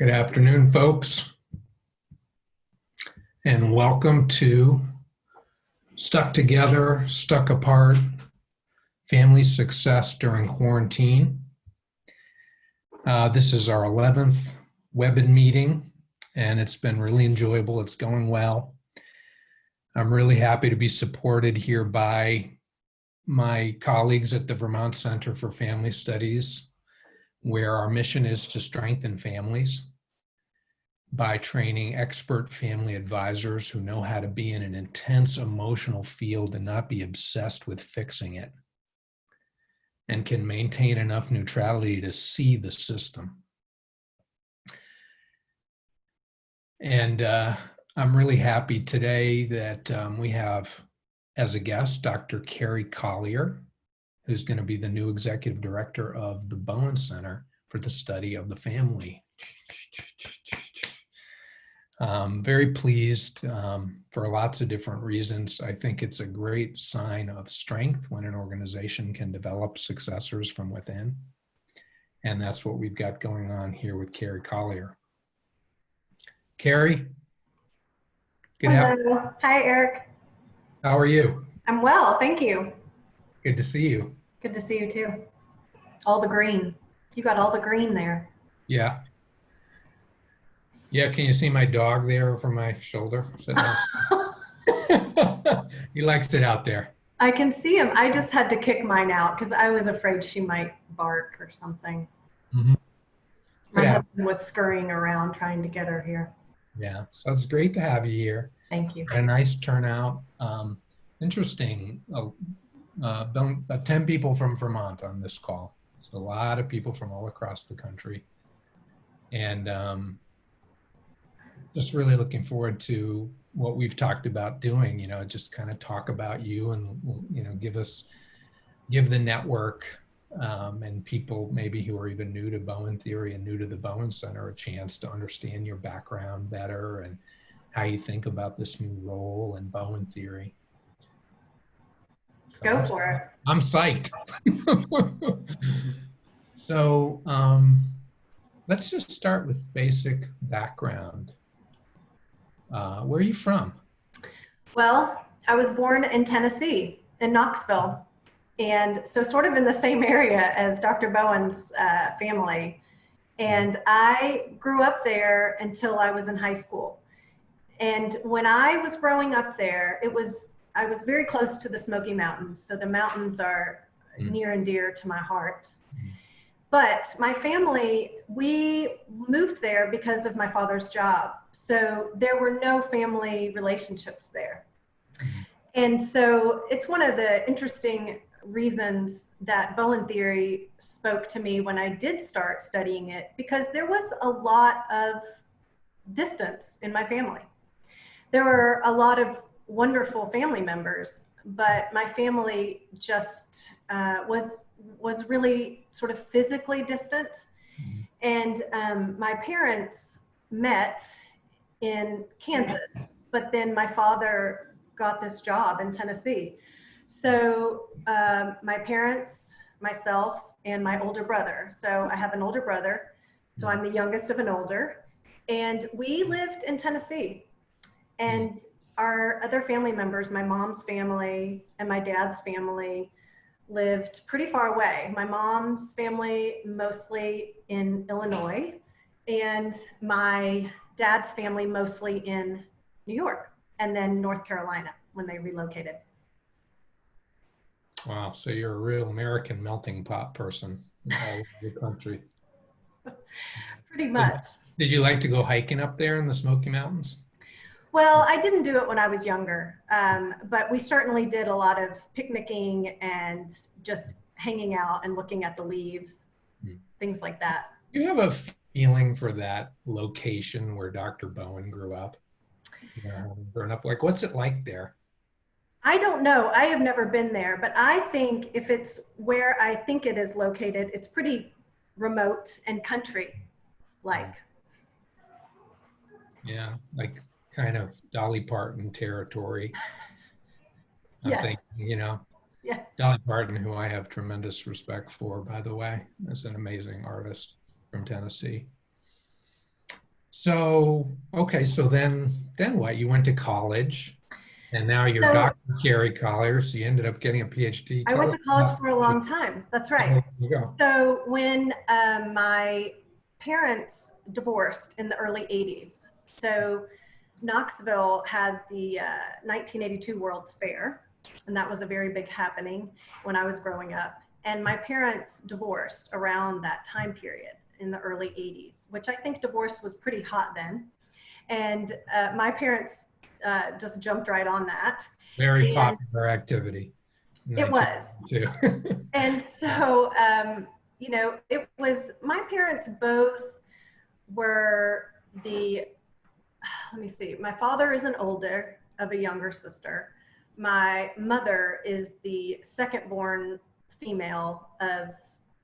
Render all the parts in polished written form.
Good afternoon, folks, and welcome to Stuck Together, Stuck Apart, Family Success During Quarantine. This is our 11th Webinar meeting, and it's been really enjoyable. It's going well. I'm really happy to be supported here by my colleagues at the Vermont Center for Family Studies, where our mission is to strengthen families by training expert family advisors who know how to be in an intense emotional field and not be obsessed with fixing it, and can maintain enough neutrality to see the system. And I'm really happy today that we have as a guest Dr. Carrie Collier, who's going to be the new executive director of the Bowen Center for the Study of the Family. Very pleased for lots of different reasons. I think it's a great sign of strength when an organization can develop successors from within. And that's what we've got going on here with Carrie Collier. Carrie? Good afternoon. Hello. Hi, Eric. How are you? I'm well, thank you. Good to see you. Good to see you too. All the green. You got all the green there. Yeah. Yeah, can you see my dog there over my shoulder? He likes it out there. I can see him. I just had to kick mine out because I was afraid she might bark or something. Mm-hmm. My husband was scurrying around trying to get her here. Yeah, so it's great to have you here. Thank you. A nice turnout. Interesting. About 10 people from Vermont on this call. So a lot of people from all across the country. And just really looking forward to what we've talked about doing, just kind of talk about you and, give the network and people maybe who are even new to Bowen theory and new to the Bowen Center a chance to understand your background better and how you think about this new role in Bowen theory. So go for it. I'm psyched. So let's just start with basic background. Where are you from? Well, I was born in Tennessee, in Knoxville. And so sort of in the same area as Dr. Bowen's family. And I grew up there until I was in high school. And when I was growing up there, I was very close to the Smoky Mountains. So the mountains are near and dear to my heart. But my family, we moved there because of my father's job. So there were no family relationships there. And so it's one of the interesting reasons that Bowen theory spoke to me when I did start studying it, because there was a lot of distance in my family. There were a lot of wonderful family members, but my family just was really sort of physically distant. And my parents met in Kansas, but then my father got this job in Tennessee. So my parents, myself, and my older brother. So I have an older brother, so I'm the youngest of an older, and we lived in Tennessee. And our other family members, my mom's family and my dad's family, lived pretty far away. My mom's family mostly in Illinois, and my dad's family mostly in New York, and then North Carolina when they relocated. Wow, so you're a real American melting pot person in all over the country. Pretty much. Did you like to go hiking up there in the Smoky Mountains? Well, I didn't do it when I was younger, but we certainly did a lot of picnicking and just hanging out and looking at the leaves, things like that. Do you have a feeling for that location where Dr. Bowen grew up? Growing up, like, what's it like there? I don't know. I have never been there, but I think if it's where I think it is located, it's pretty remote and country-like. Yeah, like kind of Dolly Parton territory. Yes. I think, Yes. Dolly Parton, who I have tremendous respect for, by the way, is an amazing artist from Tennessee. So, okay, so then what? You went to college and now you're So Dr. Carrie Collier, so you ended up getting a PhD. I Tell went us to college about for a long time. That's right. there you go. So when my parents divorced in the early 80s, so Knoxville had the 1982 World's Fair, and that was a very big happening when I was growing up. And my parents divorced around that time period in the early 80s, which I think divorce was pretty hot then. And my parents just jumped right on that. Very And popular activity in it was. 1992. And so, it was my parents both were the, let me see, my father is an older of a younger sister. My mother is the second born female of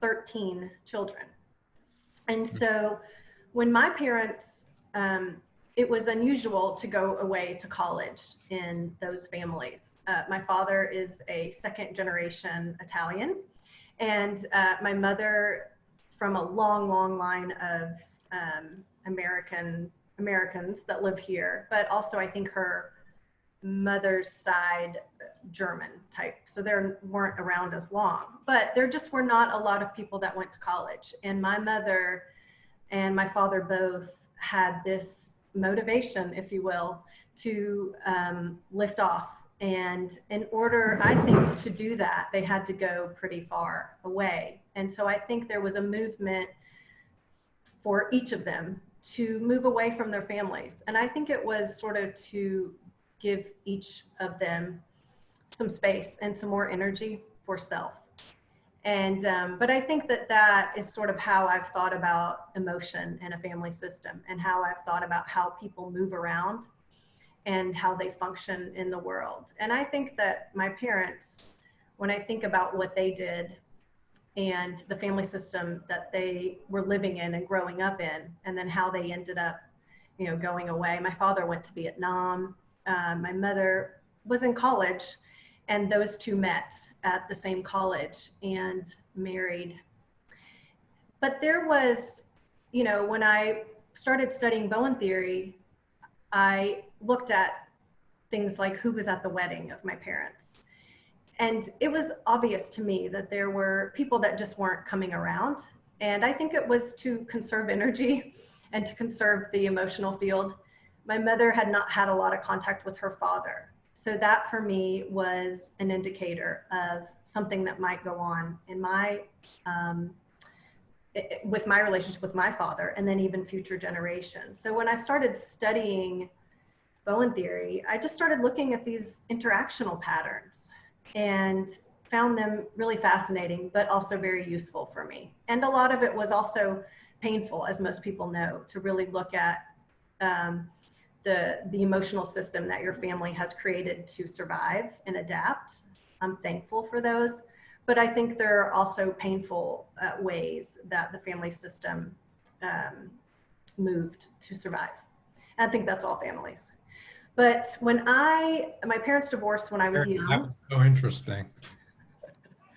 13 children. And so when my parents, it was unusual to go away to college in those families. My father is a second generation Italian, and my mother from a long, long line of Americans that live here, but also I think her mother's side German type. So they weren't around as long, but there just were not a lot of people that went to college. And my mother and my father both had this motivation, if you will, to lift off. And in order, I think, to do that, they had to go pretty far away. And so I think there was a movement for each of them to move away from their families. And I think it was sort of to give each of them some space and some more energy for self. And, but I think that is sort of how I've thought about emotion in a family system, and how I've thought about how people move around and how they function in the world. And I think that my parents, when I think about what they did and the family system that they were living in and growing up in, and then how they ended up, going away. My father went to Vietnam. My mother was in college, and those two met at the same college and married. But there was, when I started studying Bowen theory, I looked at things like who was at the wedding of my parents. And it was obvious to me that there were people that just weren't coming around. And I think it was to conserve energy and to conserve the emotional field. My mother had not had a lot of contact with her father. So that for me was an indicator of something that might go on in my, with my relationship with my father, and then even future generations. So when I started studying Bowen theory, I just started looking at these interactional patterns and found them really fascinating, but also very useful for me. And a lot of it was also painful, as most people know, to really look at the emotional system that your family has created to survive and adapt. I'm thankful for those, but I think there are also painful ways that the family system moved to survive. And I think that's all families. But when my parents divorced when I was That young. was so interesting.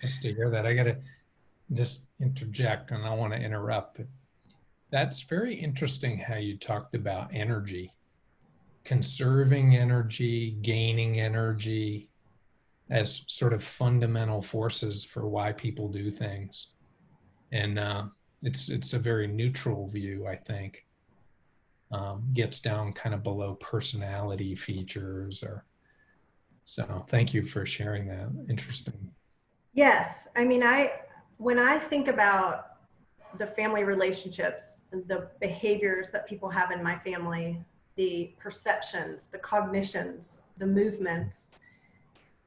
Just to hear that, I got to just interject, and I want to interrupt. But that's very interesting how you talked about energy, conserving energy, gaining energy as sort of fundamental forces for why people do things. And it's a very neutral view, I think. Gets down kind of below personality features or so. Thank you for sharing that. Interesting. Yes, I mean, when I think about the family relationships, the behaviors that people have in my family, the perceptions, the cognitions, the movements,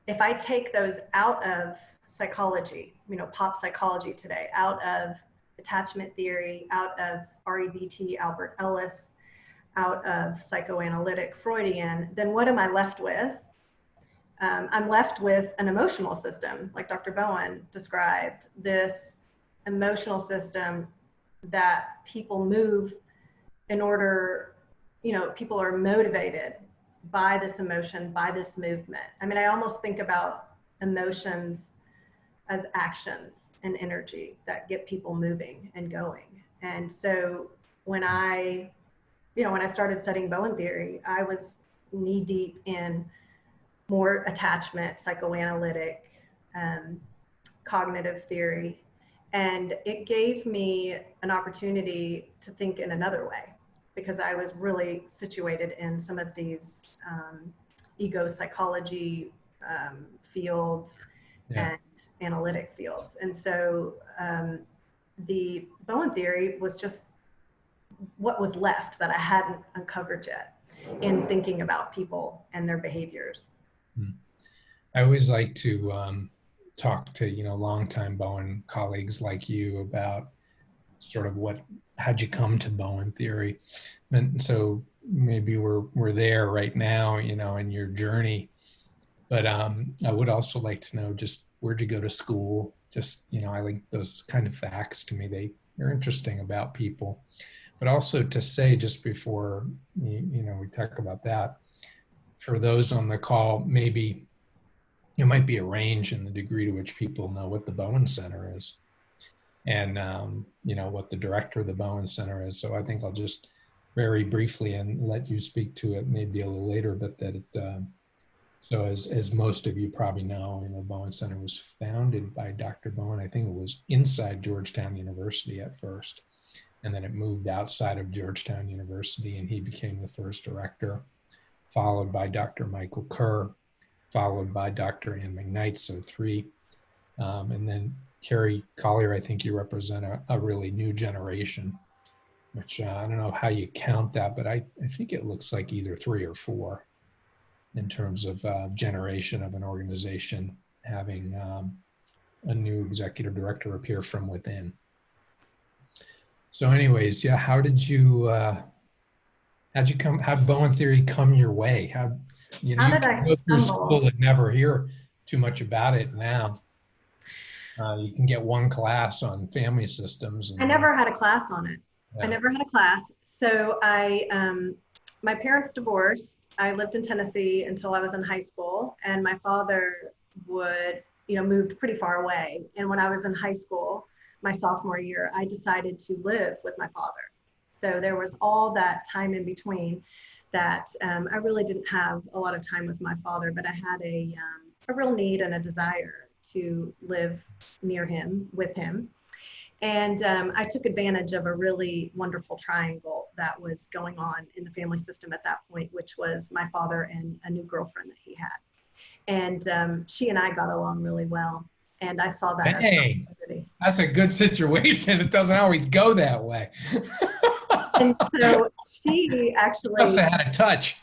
if I take those out of psychology, pop psychology today, out of attachment theory, out of REBT, Albert Ellis, out of psychoanalytic Freudian, then what am I left with? I'm left with an emotional system, like Dr. Bowen described, this emotional system that people move in order, people are motivated by this emotion, by this movement. I mean, I almost think about emotions as actions and energy that get people moving and going. And so when I when I started studying Bowen theory, I was knee deep in more attachment, psychoanalytic, um, cognitive theory. And it gave me an opportunity to think in another way because I was really situated in some of these ego psychology fields Yeah. and analytic fields. And so the Bowen theory was just what was left that I hadn't uncovered yet in thinking about people and their behaviors. Hmm. I always like to talk to, longtime Bowen colleagues like you about sort of how'd you come to Bowen theory? And so maybe we're there right now, in your journey. But I would also like to know just where'd you go to school? Just, I like those kind of facts to me. They're interesting about people. But also to say just before, we talk about that, for those on the call, maybe it might be a range in the degree to which people know what the Bowen Center is and, what the director of the Bowen Center is. So I think I'll just very briefly and let you speak to it maybe a little later, but that so as most of you probably know, Bowen Center was founded by Dr. Bowen. I think it was inside Georgetown University at first, and then it moved outside of Georgetown University, and he became the first director, followed by Dr. Michael Kerr, followed by Dr. Ann McKnight, so three. And then Carrie, Collier, I think you represent a really new generation, which I don't know how you count that, but I think it looks like either three or four in terms of generation of an organization having a new executive director appear from within. So anyways, yeah, how'd Bowen theory come your way? You How did can I go through stumble? school and never hear too much about it now. You can get one class on family systems. I never had a class on it. I Yeah. never had a class. So my parents divorced. I lived in Tennessee until I was in high school, and my father moved pretty far away. And when I was in high school, my sophomore year, I decided to live with my father. So there was all that time in between that I really didn't have a lot of time with my father, but I had a real need and a desire to live near him, with him. And I took advantage of a really wonderful triangle that was going on in the family system at that point, which was my father and a new girlfriend that he had. And she and I got along really well. And I saw that as an Hey, opportunity. that's a good situation. It doesn't always go that way. And so she Must actually have had a touch.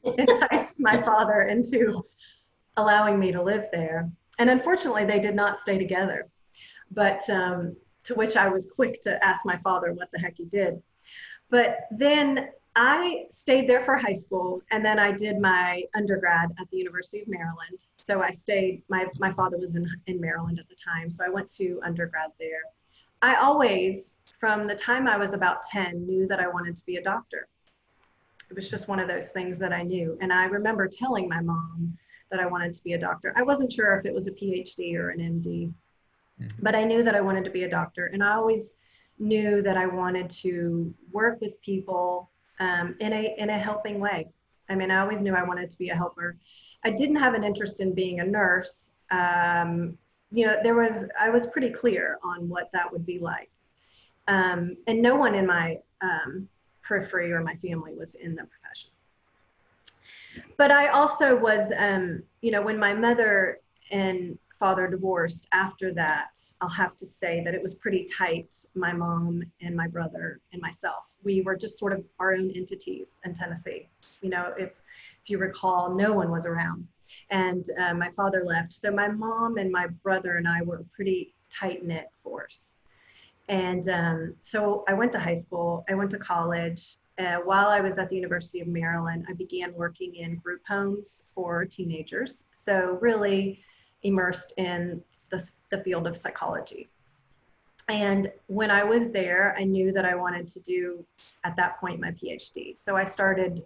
enticed my father into allowing me to live there. And unfortunately, they did not stay together. But to which I was quick to ask my father what the heck he did. But then I stayed there for high school, and then I did my undergrad at the University of Maryland. So I stayed, my father was in Maryland at the time, so I went to undergrad there. I always, from the time I was about 10, knew that I wanted to be a doctor. It was just one of those things that I knew. And I remember telling my mom that I wanted to be a doctor. I wasn't sure if it was a PhD or an MD, but I knew that I wanted to be a doctor. And I always knew that I wanted to work with people in a helping way. I mean, I always knew I wanted to be a helper. I didn't have an interest in being a nurse. I was pretty clear on what that would be like. And no one in my periphery or my family was in the profession. But I also was, when my mother and father divorced after that, I'll have to say that it was pretty tight, my mom and my brother and myself. We were just sort of our own entities in Tennessee. If you recall, no one was around. And my father left. So my mom and my brother and I were a pretty tight-knit force. And so I went to high school, I went to college. While I was at the University of Maryland, I began working in group homes for teenagers. So really immersed in the field of psychology. And when I was there, I knew that I wanted to do, at that point, my PhD. So I started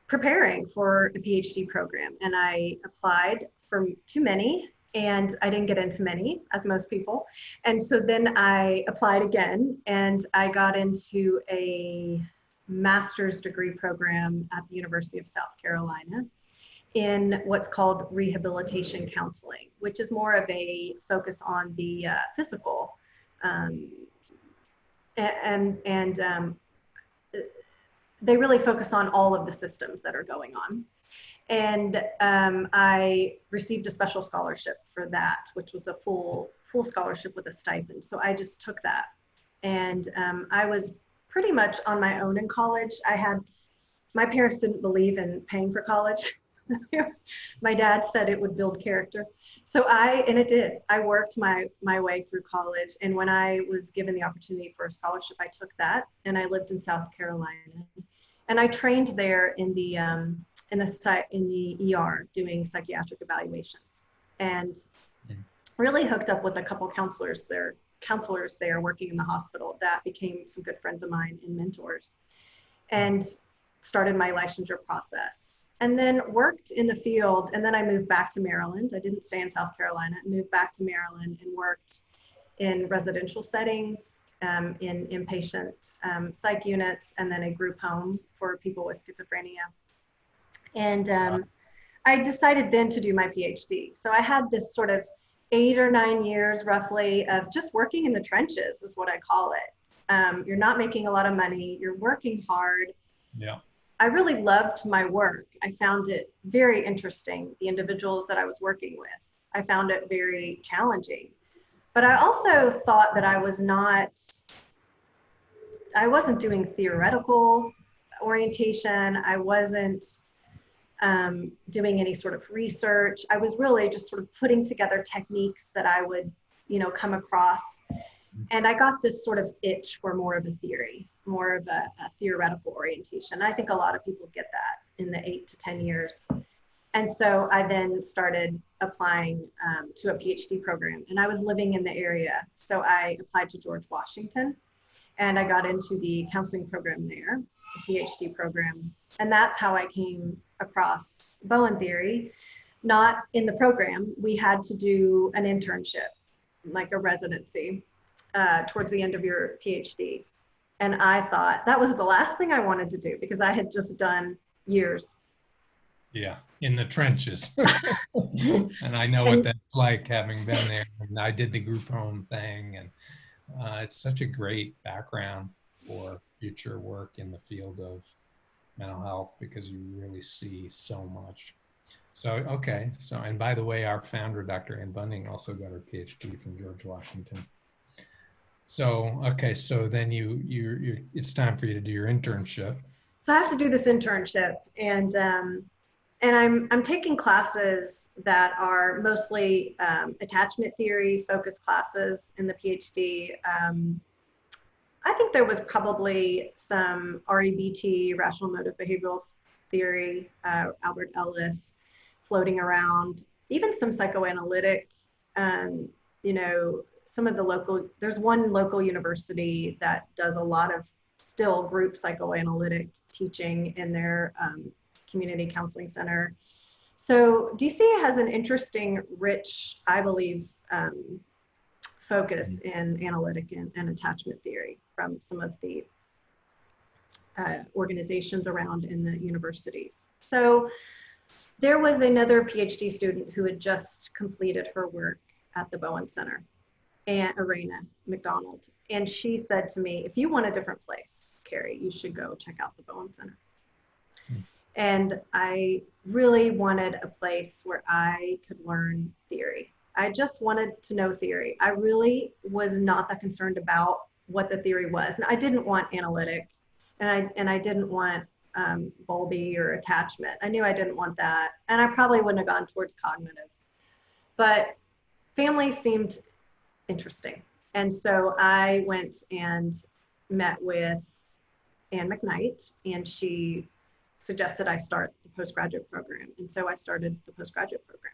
preparing for a PhD program, and I applied to many, and I didn't get into many, as most people. And so then I applied again, and I got into a master's degree program at the University of South Carolina in what's called rehabilitation counseling, which is more of a focus on the physical and they really focus on all of the systems that are going on. And I received a special scholarship for that, which was a full scholarship with a stipend. So I just took that. And I was pretty much on my own in college. My parents didn't believe in paying for college. My dad said it would build character. And it did. I worked my way through college. And when I was given the opportunity for a scholarship, I took that, and I lived in South Carolina. And I trained there in the ER doing psychiatric evaluations, and really hooked up with a couple counselors there working in the hospital that became some good friends of mine and mentors, and started my licensure process. And then worked in the field, and then I moved back to Maryland. I didn't stay in South Carolina. I moved back to Maryland and worked in residential settings, in inpatient psych units, and then a group home for people with schizophrenia. And I decided then to do my PhD. So I had this sort of 8 or 9 years roughly of just working in the trenches, is what I call it. You're not making a lot of money. You're working hard. Yeah. I really loved my work. I found it very interesting, the individuals that I was working with. I found it very challenging. But I also thought that I wasn't doing theoretical orientation. I wasn't doing any sort of research. I was really just sort of putting together techniques that I would, come across. And I got this sort of itch for more of a theory, more of a theoretical orientation. I think a lot of people get that in the 8 to 10 years. And so I then started applying to a PhD program, and I was living in the area. So I applied to George Washington, and I got into the counseling program there, the PhD program. And that's how I came across Bowen theory. Not in the program. We had to do an internship, like a residency, towards the end of your PhD. And I thought that was the last thing I wanted to do, because I had just done years. Yeah, in the trenches. And I know what that's like, having been there. And I did the group home thing, and it's such a great background for future work in the field of mental health, because you really see so much. So, okay. So, and by the way, our founder, Dr. Ann Bunning, also got her PhD from George Washington. So, okay. So then it's time for you to do your internship. So I have to do this internship, and I'm taking classes that are mostly attachment theory focused classes in the PhD. I think there was probably some REBT, rational motive behavioral theory, Albert Ellis, floating around, even some psychoanalytic, some of the there's one local university that does a lot of still group psychoanalytic teaching in their community counseling center. So DC has an interesting, rich, I believe, focus in analytic and attachment theory from some of the organizations around in the universities. So there was another PhD student who had just completed her work at the Bowen Center, and Arena McDonald. And she said to me, if you want a different place, Carrie, you should go check out the Bowen Center. And I really wanted a place where I could learn theory. I just wanted to know theory. I really was not that concerned about what the theory was. And I didn't want analytic, and I didn't want Bowlby or attachment. I knew I didn't want that. And I probably wouldn't have gone towards cognitive. But family seemed interesting. And so I went and met with Ann McKnight, and she suggested I start the postgraduate program. And so I started the postgraduate program.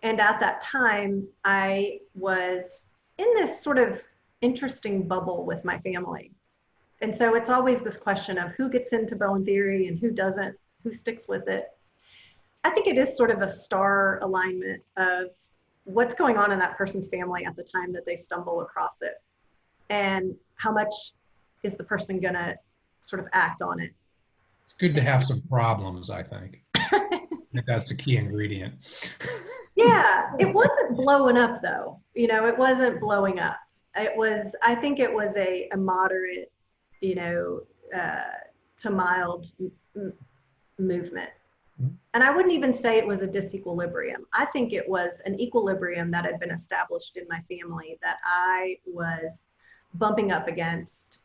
And at that time, I was in this sort of interesting bubble with my family. And so it's always this question of who gets into Bowen theory and who doesn't, who sticks with it. I think it is sort of a star alignment of what's going on in that person's family at the time that they stumble across it, and how much is the person gonna sort of act on it. It's good to have some problems, I think. I think that's the key ingredient. Yeah, it wasn't blowing up though. It wasn't blowing up. I think it was a moderate, to mild movement. And I wouldn't even say it was a disequilibrium. I think it was an equilibrium that had been established in my family that I was bumping up against,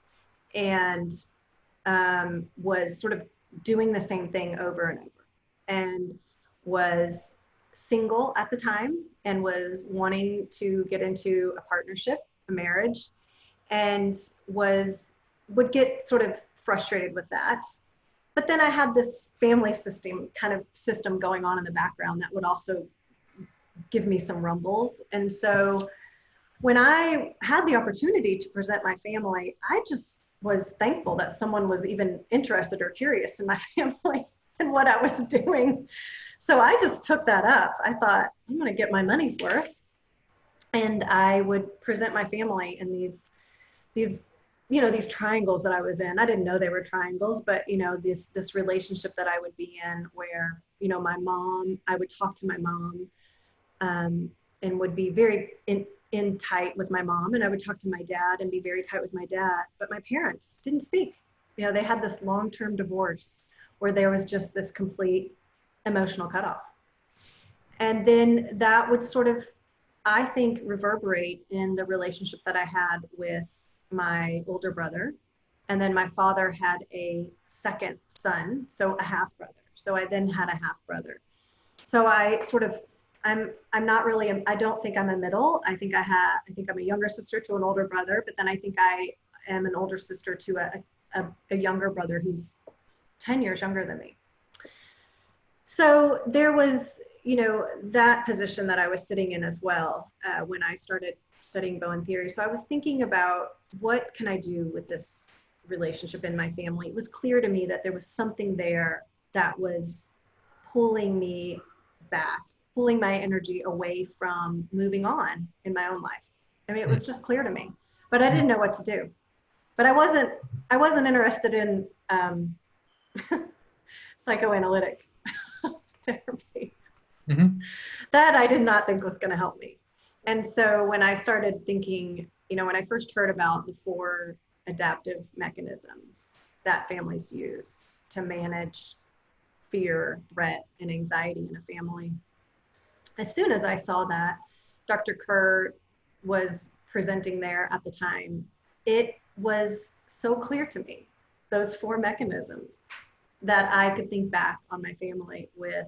and was sort of doing the same thing over and over, and was single at the time and was wanting to get into a partnership, a marriage, and would get sort of frustrated with that. But then I had this family system going on in the background that would also give me some rumbles. And so when I had the opportunity to present my family, I just was thankful that someone was even interested or curious in my family and what I was doing. So I just took that up. I thought, I'm going to get my money's worth. And I would present my family in these triangles that I was in. I didn't know they were triangles, but this relationship that I would be in where, my mom, I would talk to my mom, and would be very in tight with my mom, and I would talk to my dad and be very tight with my dad, but my parents didn't speak. They had this long-term divorce where there was just this complete emotional cutoff. And then that would sort of, I think, reverberate in the relationship that I had with my older brother. And then my father had a second son, so a half brother. So I then had a half brother. So I'm not really, I don't think I'm a middle. I think I'm a younger sister to an older brother, but then I think I am an older sister to a younger brother who's 10 years younger than me. So there was, that position that I was sitting in as well when I started studying Bowen theory. So I was thinking about, what can I do with this relationship in my family? It was clear to me that there was something there that was pulling me back, pulling my energy away from moving on in my own life. I mean, it was just clear to me, but I didn't know what to do. But I wasn't interested in psychoanalytic therapy. Mm-hmm. That I did not think was going to help me. And so when I started thinking, when I first heard about the 4 adaptive mechanisms that families use to manage fear, threat, and anxiety in a family, as soon as I saw that Dr. Kerr was presenting there at the time, it was so clear to me, those 4 mechanisms, that I could think back on my family with,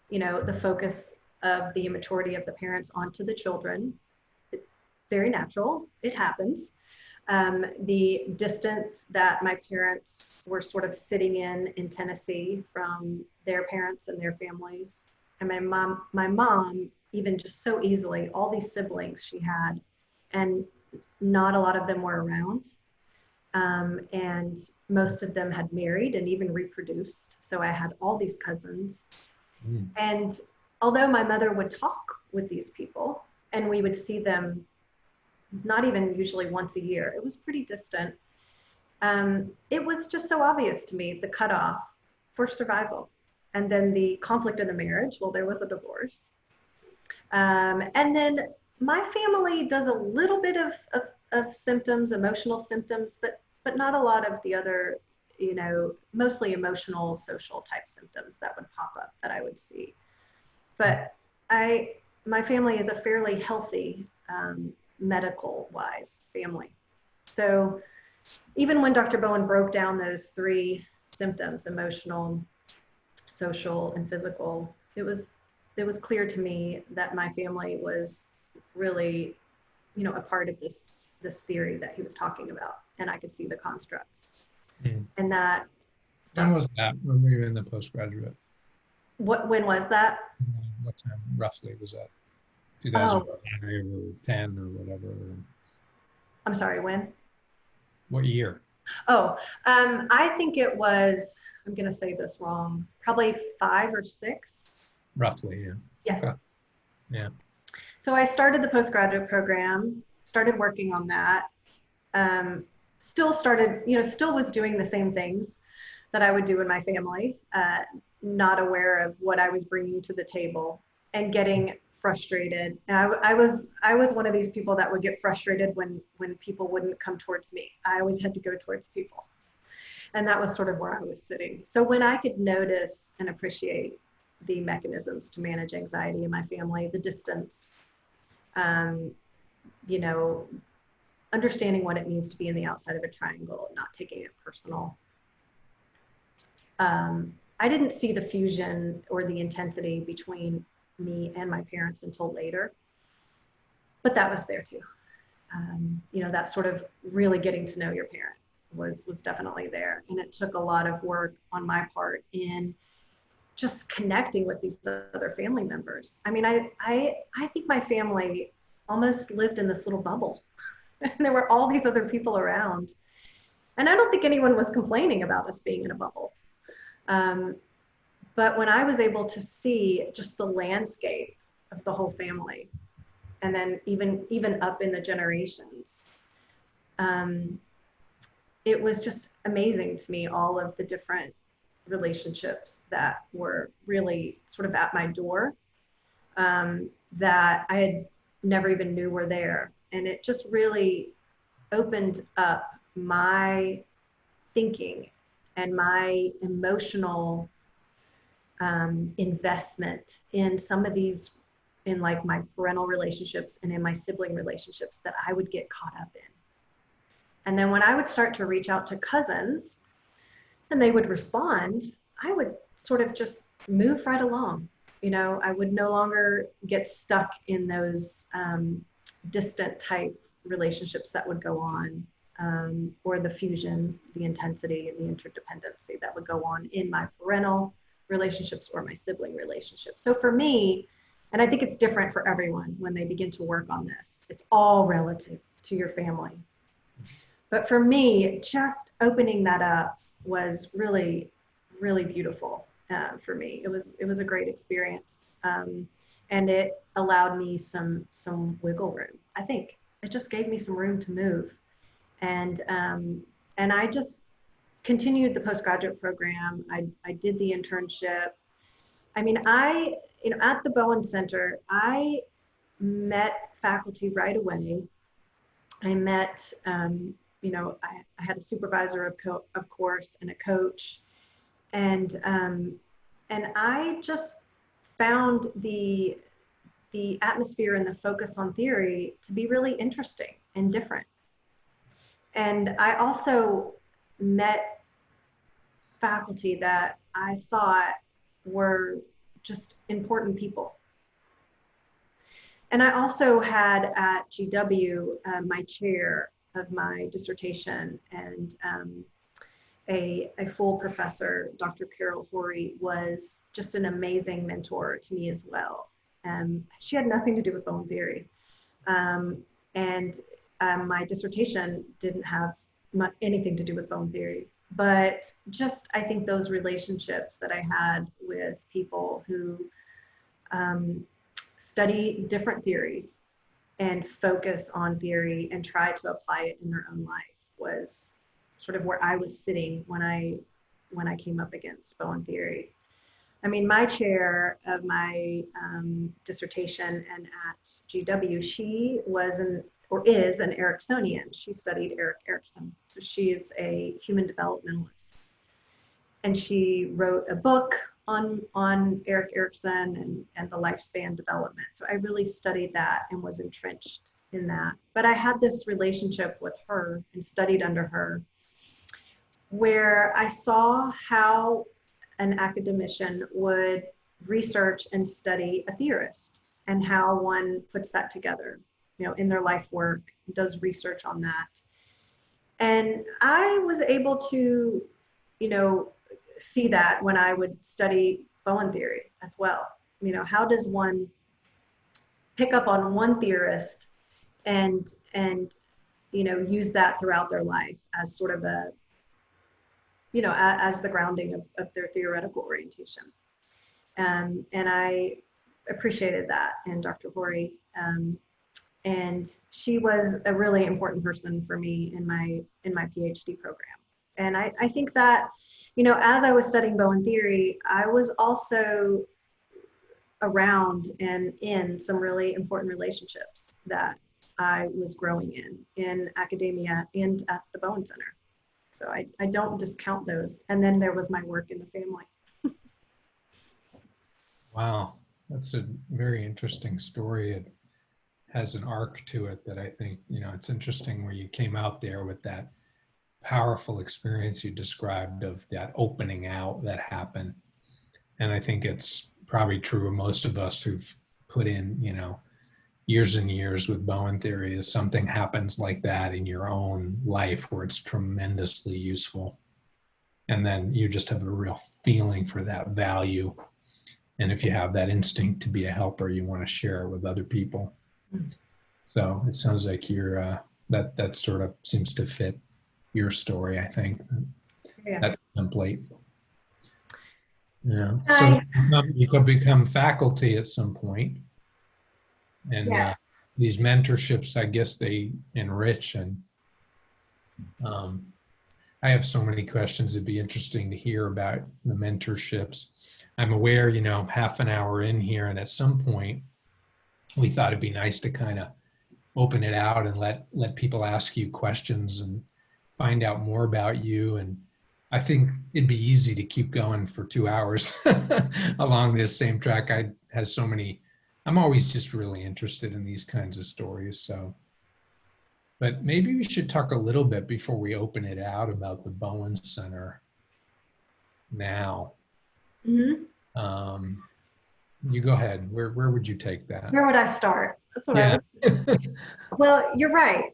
the focus of the immaturity of the parents onto the children. Very natural, it happens. The distance that my parents were sort of sitting in Tennessee from their parents and their families. And my mom, even just so easily, all these siblings she had, and not a lot of them were around. And most of them had married and even reproduced. So I had all these cousins. And although my mother would talk with these people and we would see them not even usually once a year, it was pretty distant. It was just so obvious to me, the cutoff for survival. And then the conflict in the marriage, well, there was a divorce. And then my family does a little bit of symptoms, emotional symptoms, but not a lot of the other, mostly emotional, social type symptoms that would pop up that I would see. But my family is a fairly healthy, medical-wise family. So even when Dr. Bowen broke down those 3 symptoms, emotional, social, and physical, it was clear to me that my family was really, a part of this theory that he was talking about, and I could see the constructs. And that stuff. When was that? When we were in the postgraduate? When was that? What time roughly was that? 2005 or 10 or whatever? I'm sorry, when? What year? I think it was, I'm going to say this wrong, probably 5 or 6. Roughly, yeah. Yes. Okay. Yeah. So I started the postgraduate program, started working on that. Still started, still was doing the same things that I would do in my family, not aware of what I was bringing to the table and getting frustrated. And I was one of these people that would get frustrated when people wouldn't come towards me. I always had to go towards people. And that was sort of where I was sitting. So when I could notice and appreciate the mechanisms to manage anxiety in my family, the distance, um, you know, understanding what it means to be in the outside of a triangle, not taking it personal. I didn't see the fusion or the intensity between me and my parents until later, but that was there too. That sort of really getting to know your parent was definitely there. And it took a lot of work on my part in just connecting with these other family members. I mean, I think my family almost lived in this little bubble. And there were all these other people around. And I don't think anyone was complaining about us being in a bubble. But when I was able to see just the landscape of the whole family, and then even up in the generations, it was just amazing to me, all of the different relationships that were really sort of at my door, that I had never even knew were there. And it just really opened up my thinking and my emotional investment in some of these, in like my parental relationships and in my sibling relationships that I would get caught up in. And then when I would start to reach out to cousins and they would respond, I would sort of just move right along. I would no longer get stuck in those distant type relationships that would go on, or the fusion, the intensity, and the interdependency that would go on in my parental relationships or my sibling relationships. So for me, and I think it's different for everyone when they begin to work on this, it's all relative to your family. But for me, just opening that up was really, really beautiful for me. It was a great experience. And it allowed me some wiggle room. I think it just gave me some room to move. And I just continued the postgraduate program. I did the internship. I mean, at the Bowen Center, I met faculty right away. I met, I had a supervisor of course, and a coach. And I just found the atmosphere and the focus on theory to be really interesting and different. And I also met faculty that I thought were just important people. And I also had at GW my chair of my dissertation, and a full professor, Dr. Carrie, was just an amazing mentor to me as well. She had nothing to do with Bowen theory. My dissertation didn't have anything to do with Bowen theory, but just, I think those relationships that I had with people who study different theories and focus on theory and try to apply it in their own life was sort of where I was sitting when I came up against Bowen theory. I mean, my chair of my dissertation and at GW, she was is an Ericksonian. She studied Erik Erikson. So she is a human developmentalist. And she wrote a book on Erik Erikson and the lifespan development. So I really studied that and was entrenched in that. But I had this relationship with her and studied under her, where I saw how an academician would research and study a theorist, and how one puts that together, in their life work, does research on that. And I was able to, see that when I would study Bowen theory as well. How does one pick up on one theorist and use that throughout their life as sort of a, as the grounding of their theoretical orientation. And I appreciated that in Dr. Horry. And she was a really important person for me in my PhD program. And I think that, you know, as I was studying Bowen theory, I was also around and in some really important relationships that I was growing in academia and at the Bowen Center. So I don't discount those. And then there was my work in the family. Wow, that's a very interesting story. It has an arc to it that I think, you know, it's interesting where you came out there with that powerful experience you described of that opening out that happened. And I think it's probably true of most of us who've put in, you know, years and years with Bowen theory, is something happens like that in your own life where it's tremendously useful. And then you just have a real feeling for that value. And if you have that instinct to be a helper, you want to share it with other people. So it sounds like you're that sort of seems to fit your story, I think. Yeah. That template. Yeah. So you could become faculty at some point, and Yes. these mentorships, I guess, they enrich. And I have so many questions. It'd be interesting to hear about the mentorships. I'm aware, you know, half an hour in here, and at some point, we thought it'd be nice to kind of open it out and let people ask you questions and find out more about you. And I think it'd be easy to keep going for 2 hours along this same track. I'm always just really interested in these kinds of stories. So, but maybe we should talk a little bit before we open it out about the Bowen Center now. Mm-hmm. You go ahead. Where would you take that? Where would I start? That's what Yeah. Well, you're right.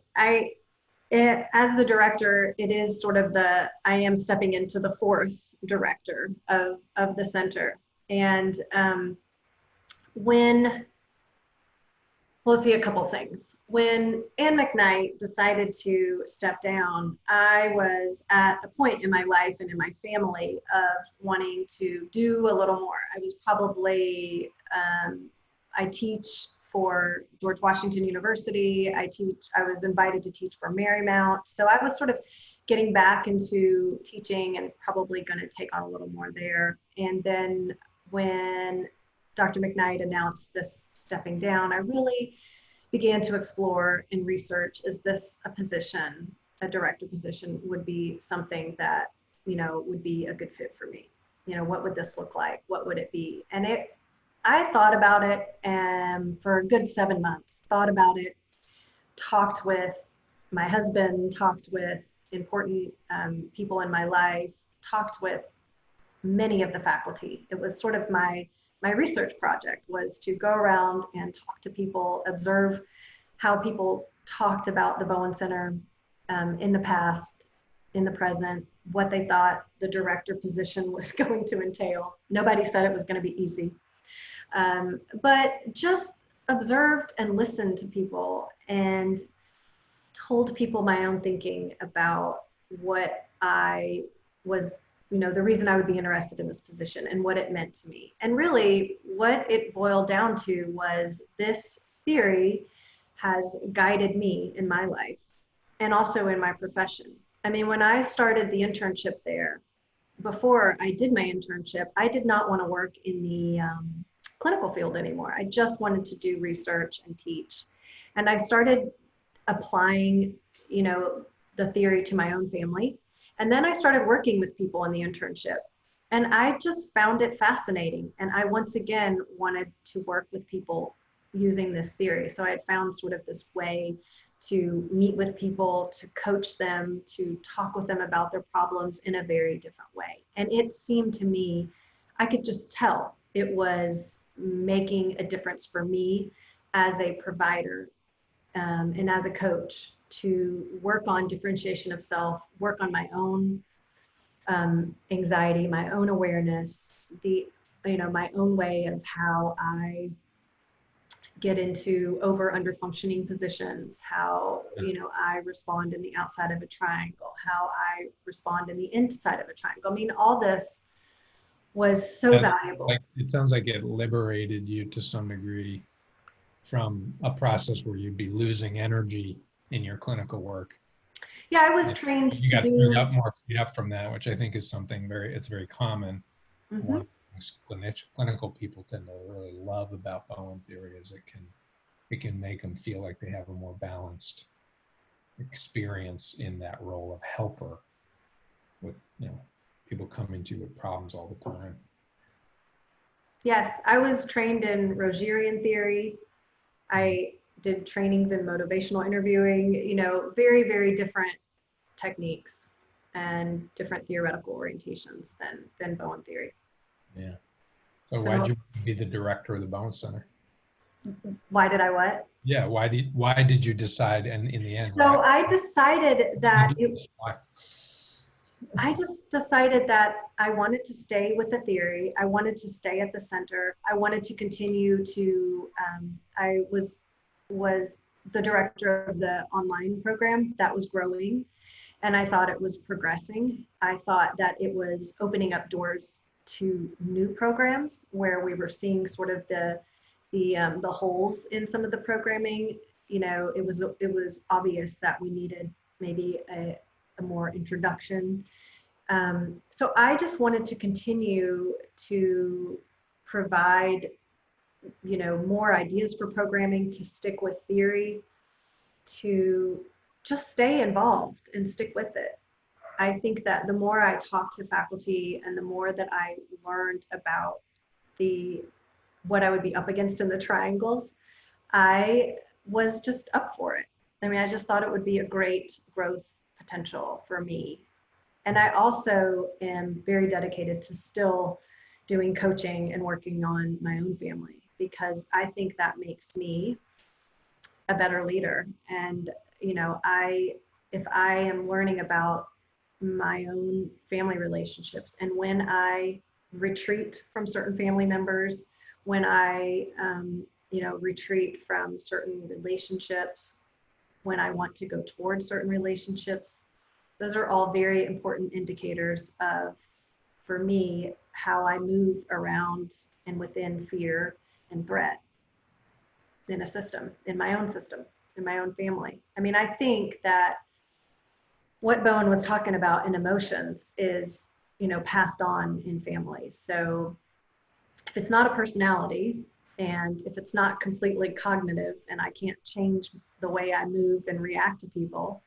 As the director, it is sort of I am stepping into the fourth director of the center. And let's see, a couple things. When Ann McKnight decided to step down, I was at a point in my life and in my family of wanting to do a little more. I was probably, I teach for George Washington University. I was invited to teach for Marymount. So I was sort of getting back into teaching and probably going to take on a little more there. And then when Dr. McKnight announced this stepping down, I really began to explore and research, is this a position, a director position would be something that, you know, would be a good fit for me? You know, what would this look like? What would it be? And I thought about it for a good 7 months, thought about it, talked with my husband, talked with important people in my life, talked with many of the faculty. It was sort of my research project, was to go around and talk to people, observe how people talked about the Bowen Center in the past, in the present, what they thought the director position was going to entail. Nobody said it was going to be easy. But just observed and listened to people and told people my own thinking about what I was, you know, the reason I would be interested in this position and what it meant to me. And really what it boiled down to was this theory has guided me in my life and also in my profession. I mean, when I started the internship there, before I did my internship, I did not want to work in the clinical field anymore. I just wanted to do research and teach. And I started applying, you know, the theory to my own family. And then I started working with people in the internship. And I just found it fascinating. And I once again wanted to work with people using this theory. So I had found sort of this way to meet with people, to coach them, to talk with them about their problems in a very different way. And it seemed to me, I could just tell it was making a difference for me as a provider and as a coach, to work on differentiation of self, work on my own anxiety, my own awareness, my own way of how I get into over under functioning positions, how, I respond in the outside of a triangle, how I respond in the inside of a triangle. I mean, all this was so That, valuable. like, it sounds like it liberated you to some degree from a process where you'd be losing energy in your clinical work. Yeah, I was And trained you to got freed up, do. more freed up from that, which I think is something it's very common. One Mhm. of the things clinical people tend to really love about Bowen theory is it can make them feel like they have a more balanced experience in that role of helper with, people coming to you with problems all the time. Yes, I was trained in Rogerian theory. I did trainings in motivational interviewing, very, very different techniques and different theoretical orientations than Bowen theory. Yeah. So why'd So you be the director of the Bowen Center? why did I what? Yeah. Why did you decide? And in the end, So I decided that why? I just decided that I wanted to stay with the theory. I wanted to stay at the center. I wanted to continue to. I was the director of the online program that was growing, and I thought it was progressing. I thought that it was opening up doors to new programs where we were seeing sort of the holes in some of the programming. It was obvious that we needed maybe a more introduction. So I just wanted to continue to provide, more ideas for programming, to stick with theory, to just stay involved and stick with it. I think that the more I talked to faculty and the more that I learned about the what I would be up against in the triangles, I was just up for it. I mean, I just thought it would be a great growth potential for me. And I also am very dedicated to still doing coaching and working on my own family, because I think that makes me a better leader. And, if I am learning about my own family relationships, and when I retreat from certain family members, when I, retreat from certain relationships, when I want to go towards certain relationships, those are all very important indicators of, for me, how I move around and within fear and threat in a system, in my own system, in my own family. I mean, I think that what Bowen was talking about in emotions is, passed on in families. So if it's not a personality, and if it's not completely cognitive, and I can't change the way I move and react to people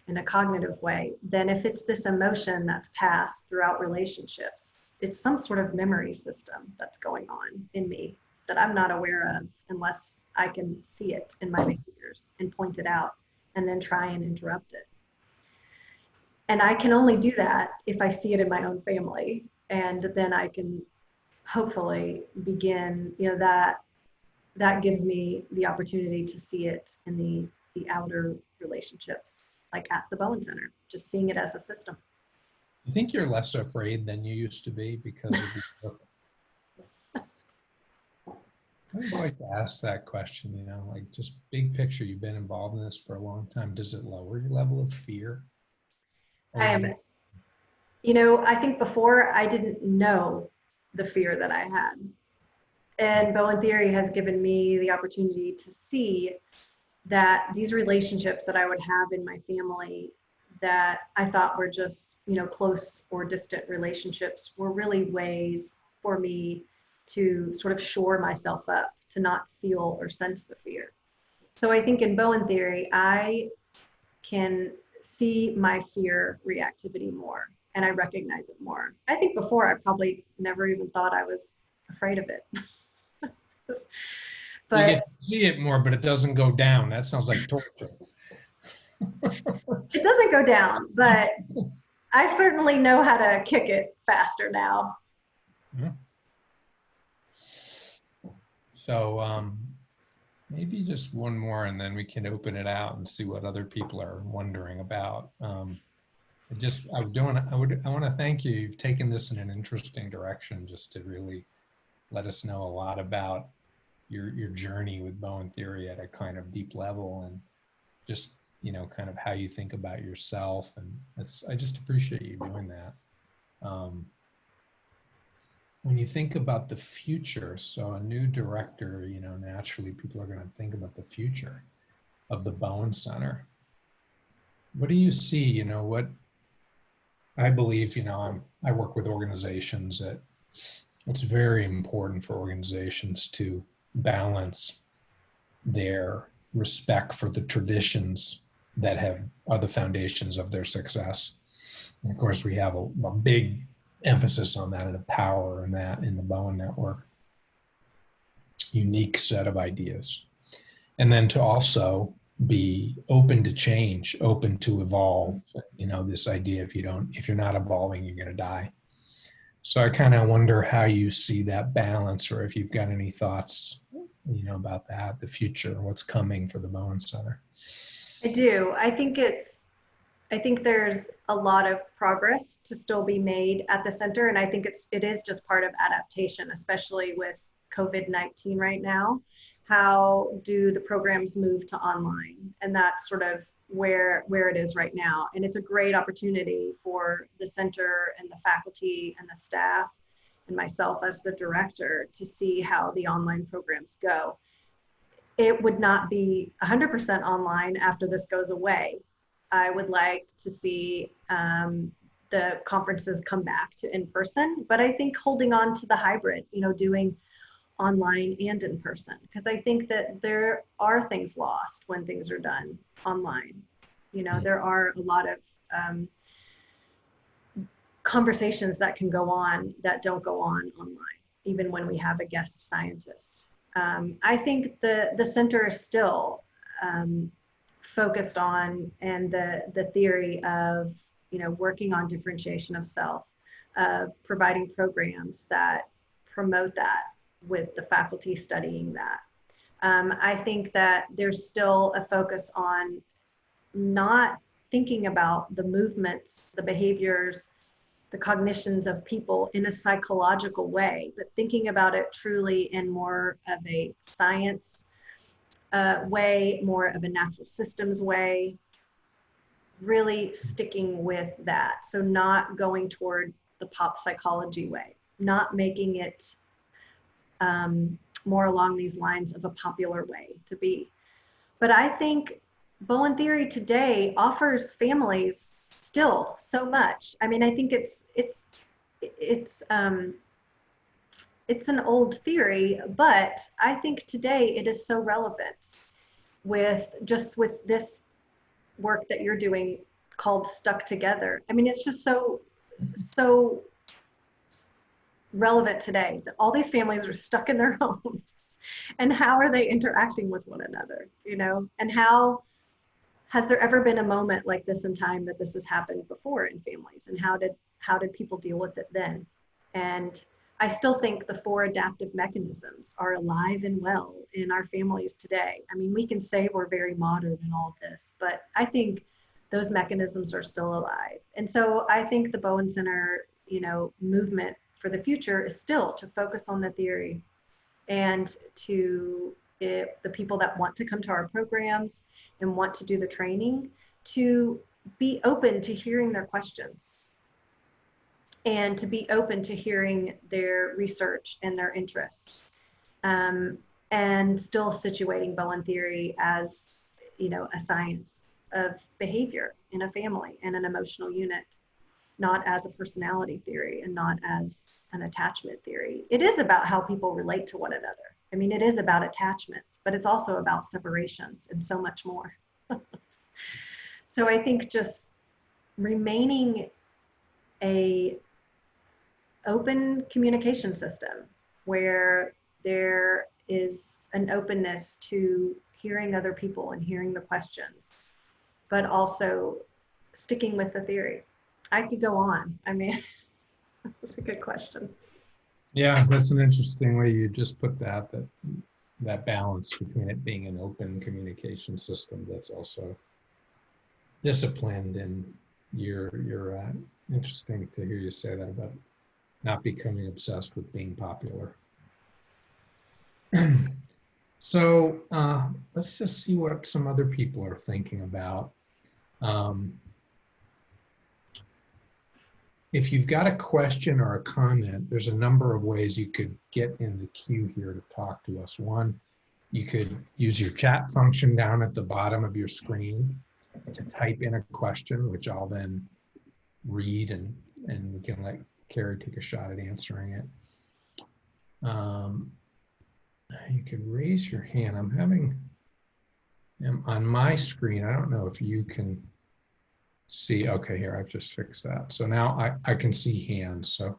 in a cognitive way, then if it's this emotion that's passed throughout relationships, it's some sort of memory system that's going on in me that I'm not aware of unless I can see it in my behaviors and point it out and then try and interrupt it. And I can only do that if I see it in my own family. And then I can hopefully begin, that gives me the opportunity to see it in the outer relationships, like at the Bowen Center, just seeing it as a system. I think you're less afraid than you used to be because of your work. I always like to ask that question, like, just big picture, you've been involved in this for a long time. Does it lower your level of fear? Or I is am, it, I think before I didn't know the fear that I had. And Bowen Theory has given me the opportunity to see that these relationships that I would have in my family that I thought were just, close or distant relationships were really ways for me to sort of shore myself up, to not feel or sense the fear. So I think in Bowen Theory, I can see my fear reactivity more, and I recognize it more. I think before I probably never even thought I was afraid of it. you But get to see it more, but it doesn't go down. That sounds like torture. it doesn't go down, but I certainly know how to kick it faster now. Yeah. So maybe just one more, and then we can open it out and see what other people are wondering about. I want to thank you. You've taken this in an interesting direction, just to really let us know a lot about your journey with Bowen theory at a kind of deep level, and just, kind of how you think about yourself. And I just appreciate you doing that. when you think about the future, so a new director, naturally people are going to think about the future of the Bowen Center. What do you see? What I believe, I work with organizations that it's very important for organizations to balance their respect for the traditions that are the foundations of their success. And of course, we have a big emphasis on that and a power in that in the Bowen Network. Unique set of ideas. And then to also be open to change, open to evolve. This idea if you're not evolving, you're going to die. So I kind of wonder how you see that balance, or if you've got any thoughts, about that, the future, what's coming for the Bowen Center. I do. I think there's a lot of progress to still be made at the center. And I think it is just part of adaptation, especially with COVID-19 right now. How do the programs move to online? And that's sort of where it is right now. And it's a great opportunity for the center and the faculty and the staff and myself as the director to see how the online programs go. It would not be 100% online after this goes away. I would like to see the conferences come back to in person, but I think holding on to the hybrid, doing online and in person, because I think that there are things lost when things are done online. There are a lot of conversations that can go on that don't go on online, even when we have a guest scientist. I think the center is still focused on, and the theory of, working on differentiation of self, providing programs that promote that with the faculty studying that. I think that there's still a focus on not thinking about the movements, the behaviors, the cognitions of people in a psychological way, but thinking about it truly in more of a science way, more of a natural systems way, really sticking with that. So not going toward the pop psychology way, not making it more along these lines of a popular way to be. But I think Bowen theory today offers families still so much. I mean, I think it's an old theory, but I think today it is so relevant with this work that you're doing called Stuck Together. I mean, it's just so relevant today that all these families are stuck in their homes, and how are they interacting with one another, and how has there ever been a moment like this in time that this has happened before in families, and how did people deal with it then? And I still think the 4 adaptive mechanisms are alive and well in our families today. I mean, we can say we're very modern in all of this, but I think those mechanisms are still alive. And so I think the Bowen Center, movement for the future is still to focus on the theory, and to the people that want to come to our programs and want to do the training to be open to hearing their questions, and to be open to hearing their research and their interests, and still situating Bowen theory as, a science of behavior in a family and an emotional unit, not as a personality theory and not as an attachment theory. It is about how people relate to one another. I mean, it is about attachments, but it's also about separations and so much more. So I think just remaining a open communication system where there is an openness to hearing other people and hearing the questions, but also sticking with the theory. I could go on. I mean, that's a good question. Yeah, that's an interesting way you just put that balance between it being an open communication system that's also disciplined, and you're interesting to hear you say that about not becoming obsessed with being popular. So let's just see what some other people are thinking about. if you've got a question or a comment, there's a number of ways you could get in the queue here to talk to us. One, you could use your chat function down at the bottom of your screen to type in a question, which I'll then read and we can let Carrie take a shot at answering it. You can raise your hand. I'm having on my screen. I don't know if you can see. Okay, here, I've just fixed that. So now I can see hands. So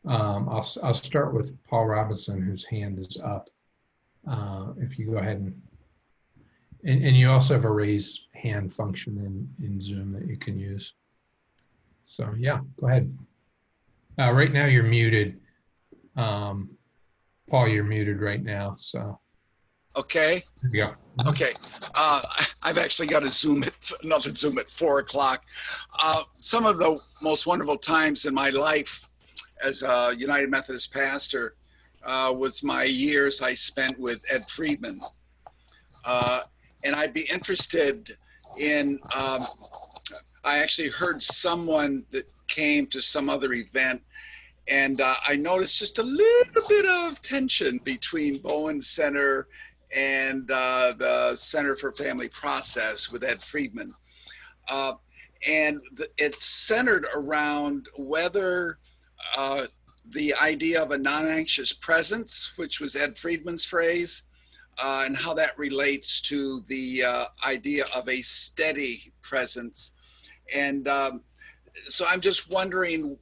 I'll start with Paul Robinson, whose hand is up. If you go ahead and you also have a raise hand function in Zoom that you can use. So yeah, go ahead. Right now you're muted. Paul, you're muted right now, so. Okay. Yeah. Okay. I've actually got another Zoom at 4 o'clock. Some of the most wonderful times in my life as a United Methodist pastor was my years I spent with Ed Friedman. And I'd be interested in, I actually heard someone that came to some other event, and I noticed just a little bit of tension between Bowen Center and the Center for Family Process with Ed Friedman. And it's centered around whether the idea of a non-anxious presence, which was Ed Friedman's phrase, and how that relates to the idea of a steady presence. And so I'm just wondering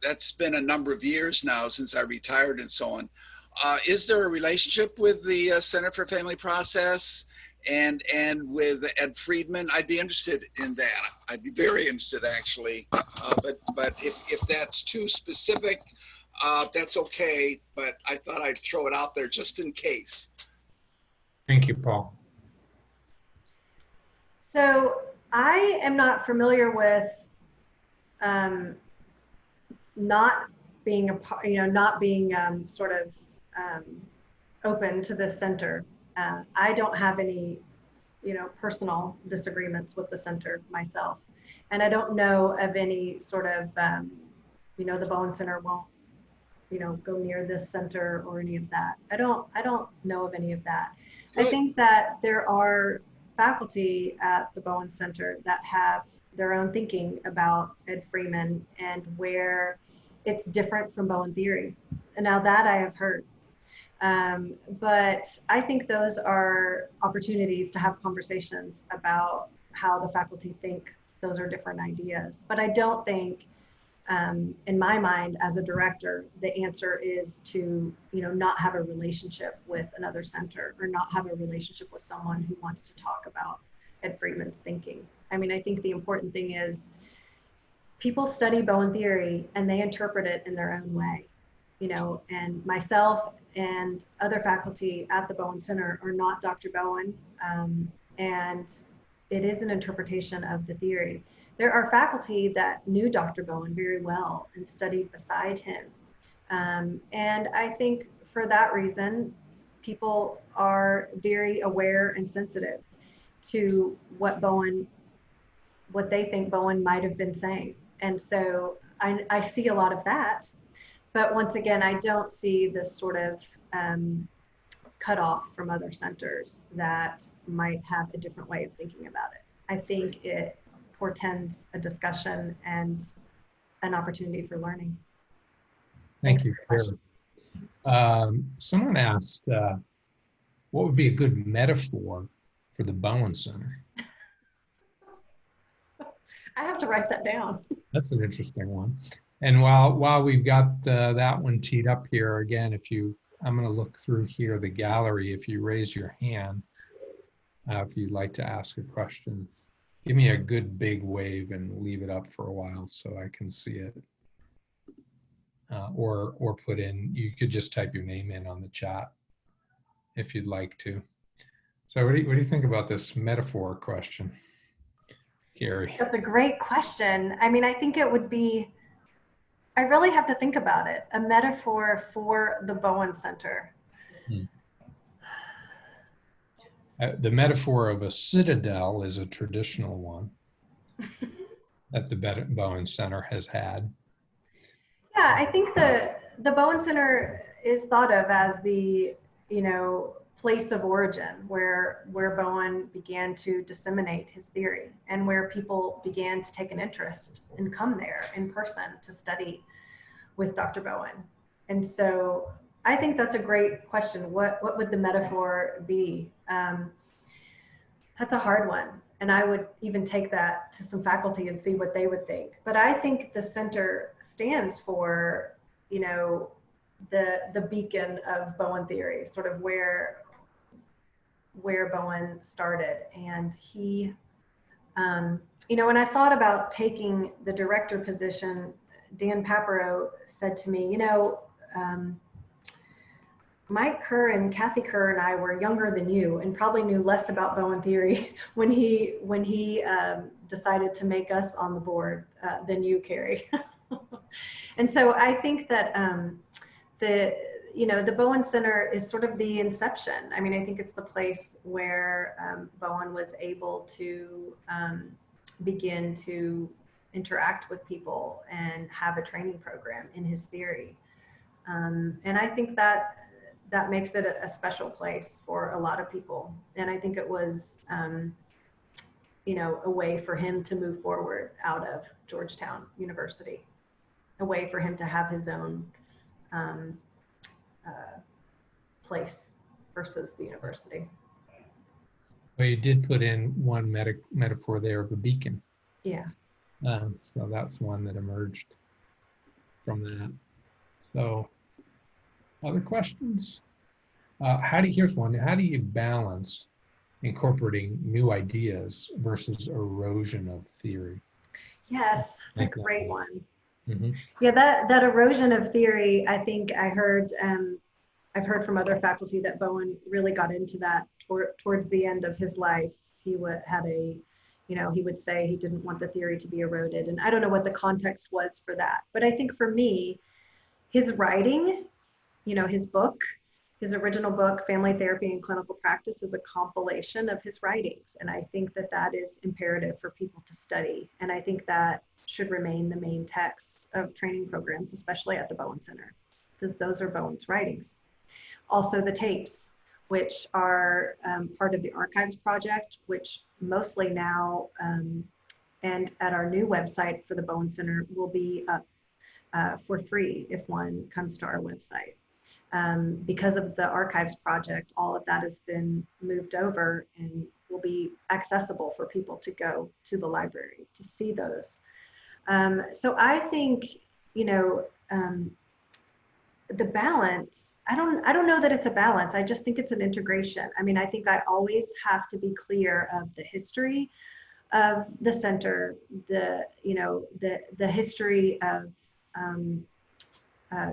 that's been a number of years now since I retired and so on. Is there a relationship with the Center for Family Process and with Ed Friedman? I'd be interested in that. I'd be very interested, actually. But if that's too specific, that's okay. But I thought I'd throw it out there just in case. Thank you, Paul. So I am not familiar with not being open to this center. I don't have any, personal disagreements with the center myself, and I don't know of any sort of, the Bowen Center won't, go near this center or any of that. I don't know of any of that. Good. I think that there are faculty at the Bowen Center that have their own thinking about Ed Friedman and where it's different from Bowen theory. And now that I have heard. But I think those are opportunities to have conversations about how the faculty think those are different ideas. But I don't think, in my mind, as a director, the answer is to, not have a relationship with another center or not have a relationship with someone who wants to talk about Ed Friedman's thinking. I mean, I think the important thing is people study Bowen theory and they interpret it in their own way, and myself and other faculty at the Bowen Center are not Dr. Bowen, and it is an interpretation of the theory. There are faculty that knew Dr. Bowen very well and studied beside him. And I think for that reason, people are very aware and sensitive to what they think Bowen might have been saying. And so I see a lot of that. But once again, I don't see this sort of cutoff from other centers that might have a different way of thinking about it. I think it portends a discussion and an opportunity for learning. Thank you, Carrie. Someone asked, what would be a good metaphor for the Bowen Center? I have to write that down. That's an interesting one. And while we've got that one teed up here, again, I'm going to look through here, the gallery. If you raise your hand, if you'd like to ask a question, give me a good big wave and leave it up for a while so I can see it. Or put in, you could just type your name in on the chat if you'd like to. So what do you think about this metaphor question, Carrie? That's a great question. I mean, I think it would be, I really have to think about it, a metaphor for the Bowen Center. The metaphor of a citadel is a traditional one. that the Bowen Center has had. Yeah, I think the Bowen Center is thought of as the, place of origin where Bowen began to disseminate his theory and where people began to take an interest and come there in person to study with Dr. Bowen. And so I think that's a great question. What would the metaphor be? That's a hard one. And I would even take that to some faculty and see what they would think. But I think the center stands for, the beacon of Bowen theory, sort of where Bowen started. And he, when I thought about taking the director position, Dan Papero said to me, Mike Kerr and Kathy Kerr and I were younger than you and probably knew less about Bowen theory when he decided to make us on the board than you, Carrie. And so I think that the Bowen Center is sort of the inception. I mean, I think it's the place where Bowen was able to begin to interact with people and have a training program in his theory. And I think that makes it a special place for a lot of people. And I think it was, a way for him to move forward out of Georgetown University, a way for him to have his own place versus the university. Well, you did put in one metaphor there of a beacon. Yeah. So that's one that emerged from that. So other questions? Here's one. How do you balance incorporating new ideas versus erosion of theory? Yes, it's a great one. Mm-hmm. Yeah, that erosion of theory, I think I've heard from other faculty that Bowen really got into that towards the end of his life. He would say he didn't want the theory to be eroded. And I don't know what the context was for that. But I think for me, his writing, his original book, Family Therapy and Clinical Practice, is a compilation of his writings. And I think that is imperative for people to study. And I think that should remain the main text of training programs, especially at the Bowen Center, because those are Bowen's writings. Also the tapes, which are part of the archives project, which mostly now, and at our new website for the Bowen Center, will be up for free if one comes to our website. Because of the archives project, all of that has been moved over and will be accessible for people to go to the library to see those. So I think, the balance, I don't know that it's a balance. I just think it's an integration. I mean, I think I always have to be clear of the history of the center, the history of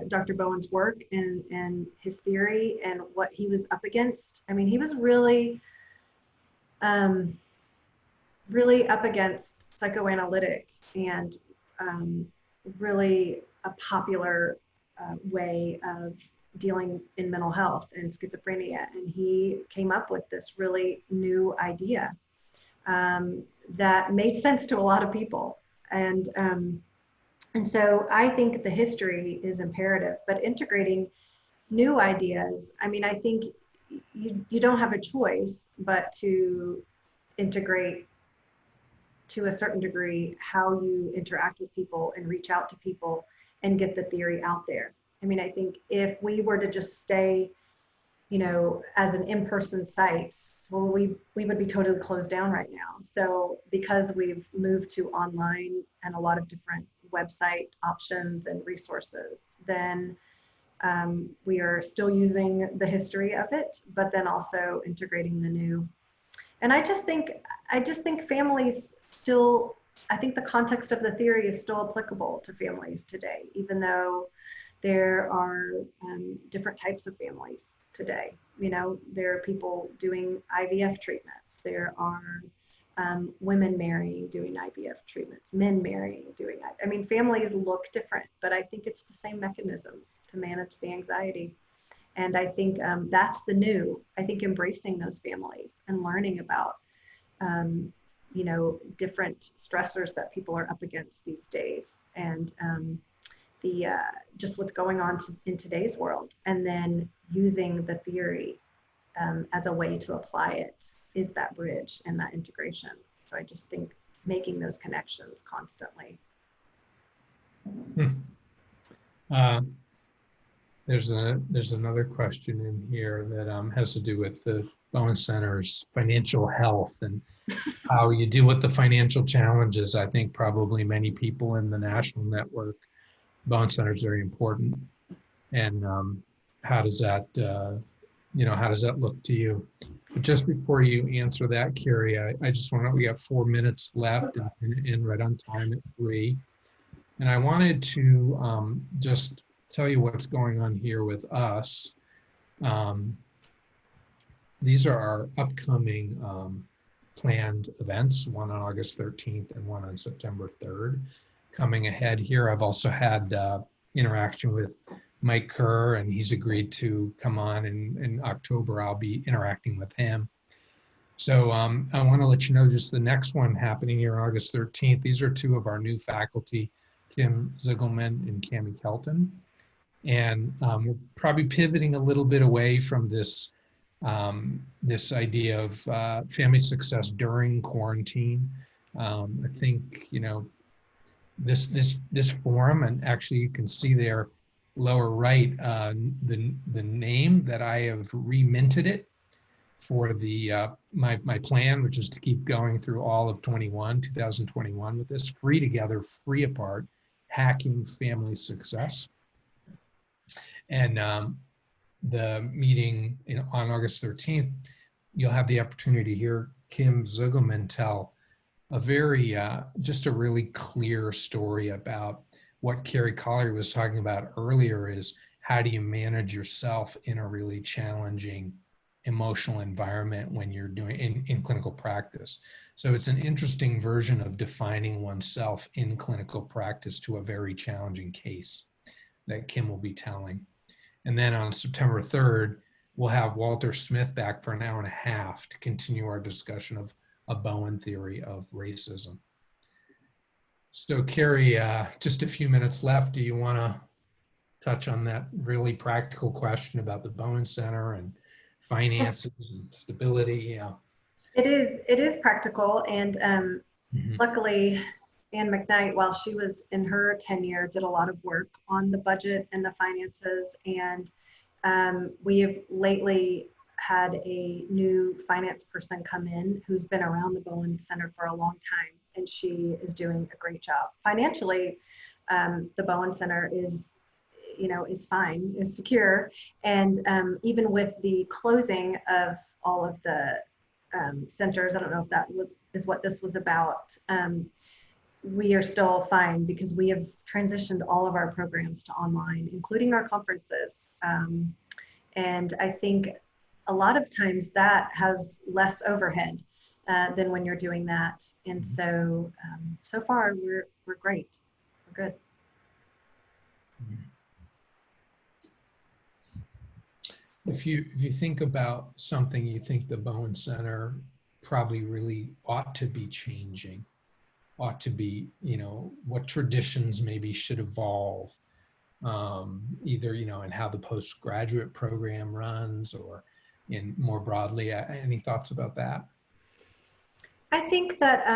Dr. Bowen's work and his theory and what he was up against. I mean, he was really up against psychoanalytic and really a popular way of dealing in mental health and schizophrenia. And he came up with this really new idea that made sense to a lot of people. And so I think the history is imperative, but integrating new ideas, I mean, I think you don't have a choice but to integrate to a certain degree how you interact with people and reach out to people and get the theory out there. I mean, I think if we were to just stay, as an in-person site, well, we would be totally closed down right now. So because we've moved to online and a lot of different website options and resources, then we are still using the history of it, but then also integrating the new. And I just think families still, I think the context of the theory is still applicable to families today, even though there are different types of families today. There are people doing IVF treatments. There are women marrying, doing IVF treatments, men marrying, doing, I mean, families look different, but I think it's the same mechanisms to manage the anxiety. And I think that's the new. I think embracing those families and learning about different stressors that people are up against these days, and the just what's going on in today's world, and then using the theory as a way to apply it is that bridge and that integration. So I just think making those connections constantly. There's another question in here that has to do with the Bowen Center's financial health and how you deal with the financial challenges. I think probably many people in the national network, Bowen Center is very important. And how does that, how does that look to you? But just before you answer that, Carrie, I just want to, we got 4 minutes left and right on time at 3. And I wanted to just tell you what's going on here with us. These are our upcoming planned events, one on August 13th and one on September 3rd. Coming ahead here, I've also had interaction with Mike Kerr, and he's agreed to come on in October. I'll be interacting with him. So I want to let you know just the next one happening here August 13th. These are 2 of our new faculty, Kim Ziegelman and Cami Kelton. And we're probably pivoting a little bit away from this this idea of family success during quarantine. I think, this forum, and actually you can see there lower right, the name that I have reminted it for the my plan, which is to keep going through all of 2021 with this free together, free apart, hacking family success. And the meeting on August 13th, you'll have the opportunity to hear Kim Ziegelman tell a very, just a really clear story about what Carrie Collier was talking about earlier, is how do you manage yourself in a really challenging emotional environment when you're doing in clinical practice. So it's an interesting version of defining oneself in clinical practice to a very challenging case that Kim will be telling. And then on September 3rd, we'll have Walter Smith back for an hour and a half to continue our discussion of a Bowen theory of racism. So Carrie, just a few minutes left. Do you want to touch on that really practical question about the Bowen Center and finances and stability? Yeah. It is practical, and luckily, Ann McKnight, while she was in her tenure, did a lot of work on the budget and the finances. And we have lately had a new finance person come in who's been around the Bowen Center for a long time, and she is doing a great job. Financially, the Bowen Center is fine, is secure. And even with the closing of all of the centers, I don't know if that is what this was about, we are still fine because we have transitioned all of our programs to online, including our conferences. And I think a lot of times that has less overhead than when you're doing that. And so, so far we're great, we're good. If you think about something you think the Bowen Center probably really ought to be changing, ought to be, what traditions maybe should evolve, either, in how the postgraduate program runs or in more broadly, any thoughts about that? I think that,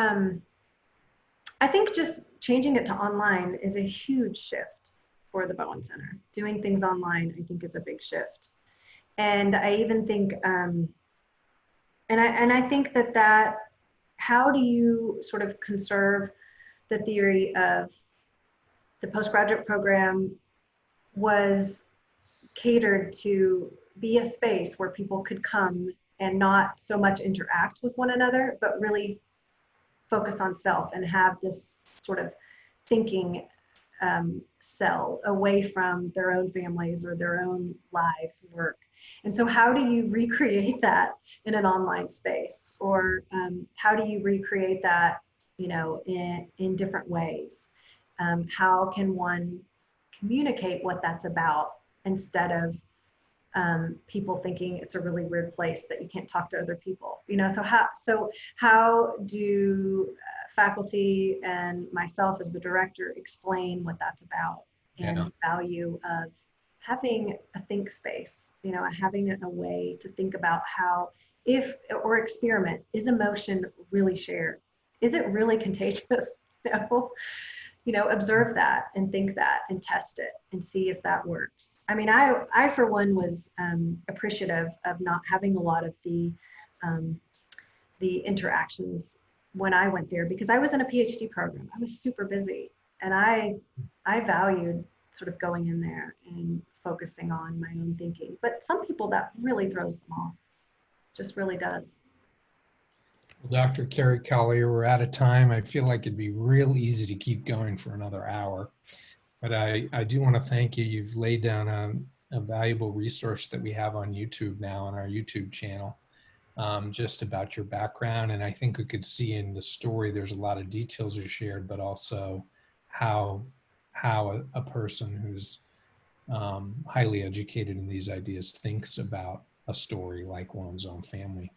I think just changing it to online is a huge shift for the Bowen Center. Doing things online, I think, is a big shift. And I even think, and I think that how do you sort of conserve the theory of the postgraduate program was catered to be a space where people could come and not so much interact with one another, but really focus on self and have this sort of thinking cell away from their own families or their own lives, work. And so how do you recreate that in an online space? Or how do you recreate that, in different ways? How can one communicate what that's about instead of people thinking it's a really weird place that you can't talk to other people. You know, so how do faculty and myself as the director explain what that's about and Yeah. the value of having a think space, you know, having a way to think about how, if, or experiment, is emotion really shared? Is it really contagious? Observe that and think that and test it and see if that works. I mean, I for one was appreciative of not having a lot of the interactions when I went there, because I was in a PhD program. I was super busy, and I valued sort of going in there and focusing on my own thinking. But some people, that really throws them off, just really does. Well, Dr. Carrie Collier, we're out of time. I feel like it'd be real easy to keep going for another hour, but I do want to thank you. You've laid down a valuable resource that we have on YouTube now on our YouTube channel, just about your background. And I think we could see in the story, there's a lot of details are shared, but also how a person who's highly educated in these ideas thinks about a story like one's own family.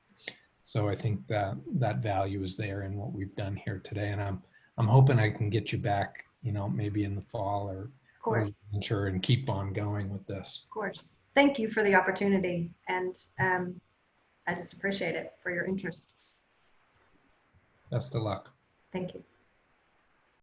So I think that value is there in what we've done here today. And I'm hoping I can get you back, maybe in the fall or winter, and keep on going with this. Of course. Thank you for the opportunity. And I just appreciate it for your interest. Best of luck. Thank you.